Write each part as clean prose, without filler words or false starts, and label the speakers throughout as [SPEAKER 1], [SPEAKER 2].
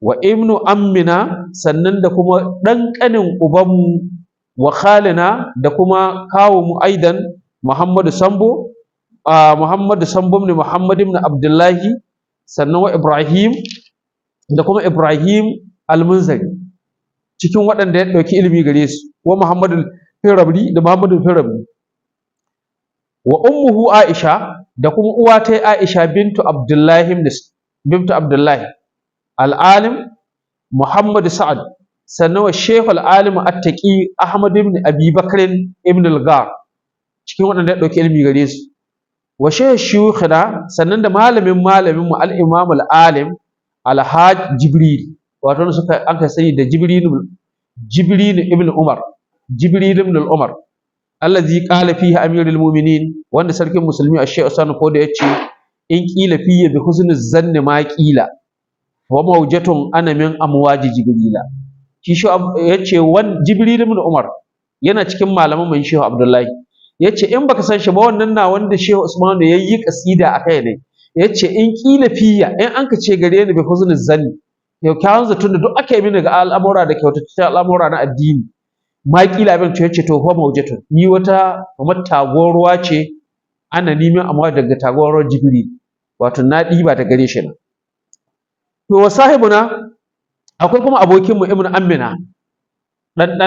[SPEAKER 1] wa ibnu ammina sannan da kuma dan kanin ubanmu wa khalina da kuma kawo mu aidan Muhammadu Sambo ne Muhammad ibn Abdullahi sannan wa Ibrahim da kuma Ibrahim al-Munzari cikin waɗanda ya ɗauki ilimi gare su wa Muhammadu Firabri da Muhammadu Firabri wa ummuhu Aisha da kuma uwa ta Aisha bintu Abdullahi al-alim Muhammad Sa'ad sannan wa Sheikh al-alim at-taqi Ahmad ibn Abi Bakr ibn al-Ghar cikin waɗanda ya ɗauki ilimi gare su wa Sheikh shuyukhina sannan da malamin mu al-imam al-alim al-hajj Jibril wato suka aka sani da Jibril ibn Umar allazi qala fihi amirul mu'minin wanda sarkin musulmi a Sheikh Usman ko da yace in qila fihi bi husniz zanni ma qila wa mawjatun ana min amwaji jibrila shi yace Jibril ibn Umar yana cikin malaman mai Sheikh Abdullahi yace in baka san shi ba wannan na wanda Sheikh Usman yayi kasida akai ne yace in qila fiya in anka ce gare ni bi husniz zanni kyakkyawan zaton da duk aka yi mini ga al'amura da kyautataccen al'amura na addini ma kila abin to yace to fa mawjatun ni wata kamar tagon ruwa ce ana neman amma daga tagon ruwan Jibril wato na diba da gare shi na to wa sahibuna akwai kuma abokin mu ibnu Amina dan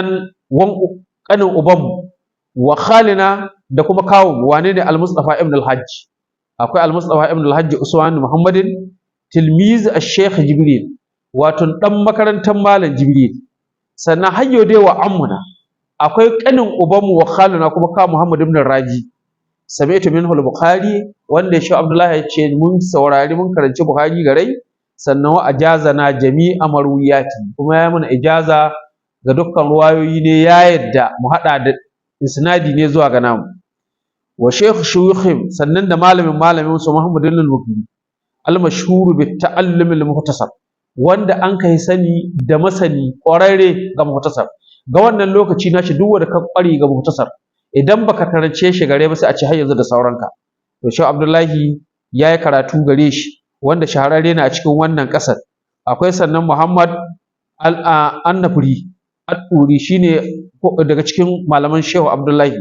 [SPEAKER 1] kanin uban mu wa khalina da kuma kawo wane ne al-Mustafa ibn al-Hajj akwai al-Mustafa ibn al-Hajj Usman Muhammadin tilmiz al-Sheikh Jibril wato dan makarantar malam Jibril sannan hayyo dai wa ammuna akwai kanin ubanmu wa khalina kuma ka Muhammad ibn Raji sami'tu minhu al-Bukhari wanda shi Abdullahi ya ce mun saurari mun karanci Bukhari garai sannan wa ajazana jami'a marwiyati kuma ya mana ijaza ga dukkan ruwayoyi ne ya yadda mu hada da isnadi ne zuwa ga namu wa shaykh shuyukhim sannan da malamin su Muhammad ibn al-Bukhari al-mashhur bi ta'allum al-muhtasab wanda an kai sani da masani ƙwararre ga muhtasar ga wannan lokaci nashi duk wanda ka ƙware ga muhtasar idan baka karance shi gare ba sai a ce har yanzu da sauranka to shi Abdullahi yayi karatu gare shi wanda shahararre ne a cikin wannan ƙasar akwai sannan Muhammad al-Annafuri al-Turi shine daga cikin malaman Shehu Abdullahi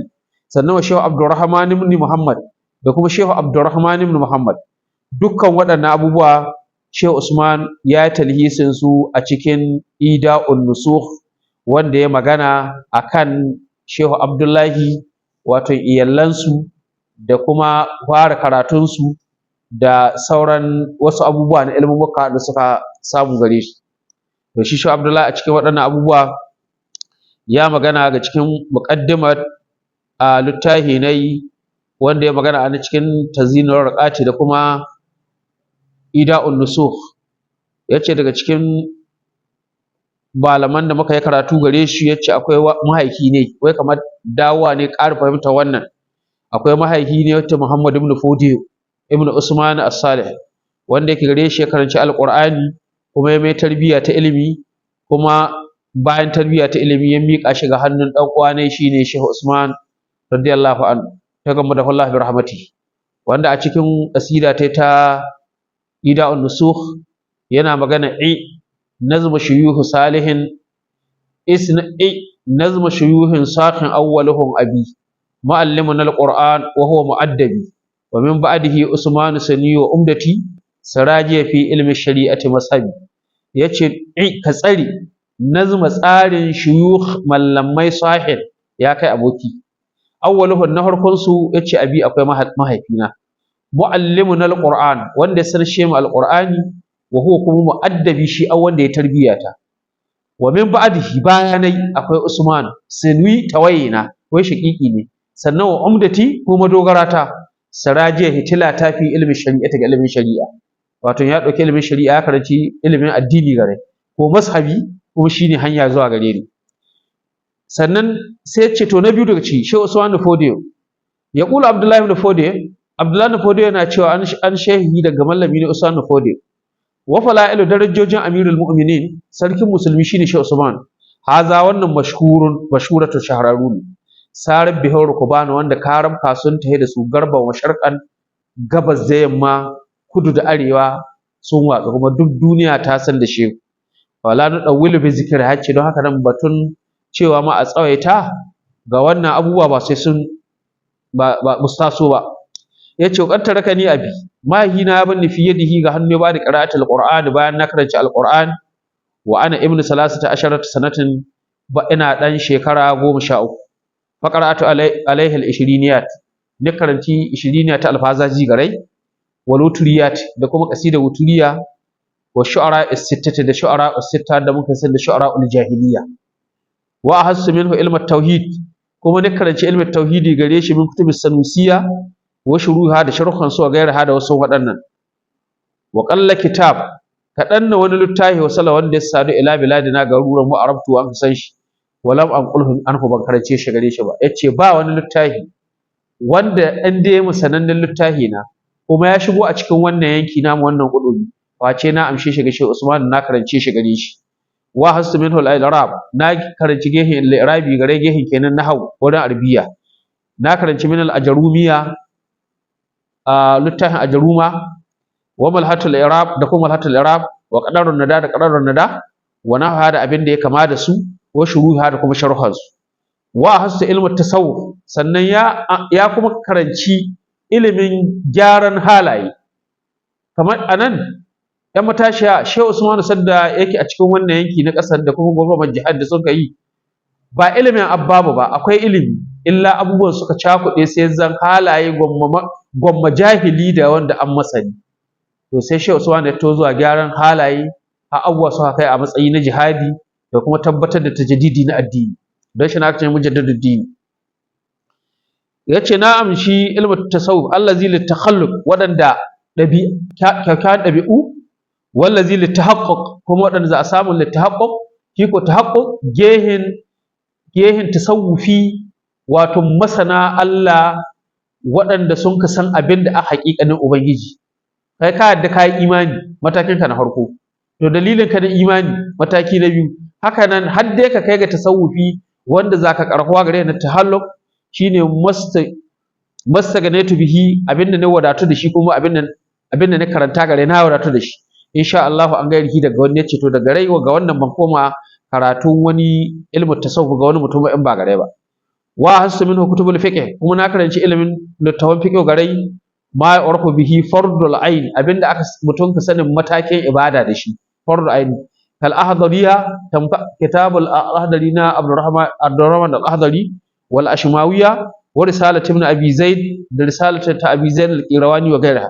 [SPEAKER 1] sannan wa Shehu Abdurrahman ibn Muhammad da kuma Shehu Abdurrahman ibn Muhammad dukkan waɗannan abubuwa Shehu Usman ya talhisin su a cikin Ida'un Nusukh wanda ya magana akan Shehu Abdullahi wato iyalansu da kuma fara karatunsu da sauran wasu abubuwa na ilmumuka da suka samu gare shi to shi Shehu Abdullahi a cikin waɗannan abubuwa ya magana ga cikin muqaddimar a littafi nayi wanda ya magana a cikin Tazinur Raqati da kuma Ida'un Nusukh yace daga cikin malaman da muka yi karatu gare shi yace akwai mahaifi ne wai kamar dawowa ne ƙara fahimta wannan akwai mahaifi ne wacce Muhammad ibn Fudi ibn Usman as-Salih wanda yake gare shi ya karanci Al-Qur'ani kuma ya mai tarbiyya ta ilimi kuma bayan tarbiyya ta ilimi ya miƙa shi ga hannun dan uwa ne shine Sheikh Usman radiyallahu anhu ta gamba da Allah bi rahmatihi wanda a cikin qasida ta Ida'un Nusukh yana magana nazm shuyukh salihin nazm shuyukhin sakhin awwaluhum abi muallimun al-Qur'an wa huwa mu'addabi wa min ba'dihi Usman sani wa umdati sarajiya fi ilmi shari'ati masabi yace ka tsari nazma tsarin shuyukh mallamai sahih ya kai aboki awwaluhum na farkon su yace abi akwai mahaifina muallimun al-Qur'an wanda ya sarshe mu al-Qur'ani wa huwa kuma mu'addabi shi wanda ya tarbiyata wa min ba'dihi bayanai akwai Usman sanwi tawayina wai shaqiqi ne sannan wa umdati kuma dogarata sarajiya hitila ta fi ilmin shari'a ga ilmin shari'a wato ya dauki ilmin shari'a ya karanci ilmin addini gare ko mazhabi kuma shine hanya zuwa gare ni sannan sai ya ce to na biyu daga ci Sheikh Usman Fodiyo ya kula Abdullahi ibn Fodiyo Abdullahi ibn Fodiyo yana cewa an shehi daga mallami ne Usman Fodiyo wa falailu darajojin Amirul Mu'minin sarkin musulmi shine Sheikh Usman haza wannan mashhuratu shahararru sarar bihar kubana wanda karam kasun tahe da su garban wa sharqan gabas da yamma kudu da arewa sun watsa kuma duk duniya ta san da shi wala nudawwilu bi zikri hacci don haka nan batun cewa ma a tsawaita ga wannan abubuwa ba sai sun ba mustaso ba yace qad tarakani abi mahina ban fi yadihi ga hannu ba da qira'atul qur'an bayan na karanci alquran wa ana ibnu salasata asharata sanatin ba ina dan shekara 13 fa qara'atu alaihi al-ishiriniyat ni karanci ishiriniyat alfazaji garai wal wuturiyat da kuma qasida wuturiya wa shu'ara as-sittati da shu'ara as-sitta da muka san da shu'ara al-jahiliya wa ahassu minhu ilm at-tauhid kuma ni karanci ilm at-tauhidi gare shi min kutubis sanusiya wa shuruha da sharhan su gaira da wasu waɗannan wa qalla kitab kaɗan na wani littafi wa sala wanda ya sadu ila biladina garuruwan mu arabtu an san shi walam an qulhu anhu ban karance shi gare shi ba yace ba wani littafi wanda an dai mu sanannen littafi na kuma ya shigo a cikin wannan yanki namu wannan kudubi wace na amshe shi ga Sheikh Usman na karance shi gare shi wa hastu minhu al-arab na karanci gehen al-arabi gare gehen kenan nahwu wurin arabiya na karanci min al-ajrumiya littafin ajaruma wa malhatul irab da kuma malhatul irab wa qadarun nada da qadarun nada wa nahwa da abin da ya kama da su wa shuruha da kuma sharhan su wa hasta ilmu tasawuf sannan ya kuma karanci ilimin gyaran halaye kamar anan yan matashiya Shehu Usman sadda yake a cikin wannan yanki na kasar da kuma gwamnatin jihad da suka yi ba ilimin abbabu ba akwai ilimi illa abubuwan suka cakuɗe sai zan halaye gwamma jahili da wanda an masani to sai Shehu Usman ya to zuwa gyaran halaye a abubuwa suka kai a matsayi na jihadi da kuma tabbatar da tajaddidi na addini don shi na aka ce mujaddadud din yace na amshi ilmu tasawuf allazi litakhalluq wadanda kyakkyawan dabi'u wallazi litahaqquq kuma wadanda za a samu litahaqquq shi ko tahaqquq gehen tasawufi wato masana Allah waɗanda sun ka san abin da a haƙiƙanin Ubangiji kai ka yadda ka yi imani matakin ka na farko to dalilin ka na imani mataki na biyu haka nan har dai ka kai ga tasawufi wanda zaka karhuwa gare na tahalluq shine mastaganatu bihi abin da na wadatu da shi kuma abin da na karanta gare na wadatu da shi insha Allah an ga yarki daga wani yace to daga rai ga wannan ban koma karatun wani ilmu tasawuf ga wani mutum in ba gare ba wa hasu minhu kutubul fiqh kuma na karanci ilimin littafin fiqh garai ma urfu bihi fardul ain abinda aka mutum ka sanin matakin ibada da shi fardul ain kal ahdariya kitabul ahdari na Abdurrahman al-Ahdari wal ashmawiya wa risalat ibn abi zaid da risalat ta abi zaid al-qirawani wa gairaha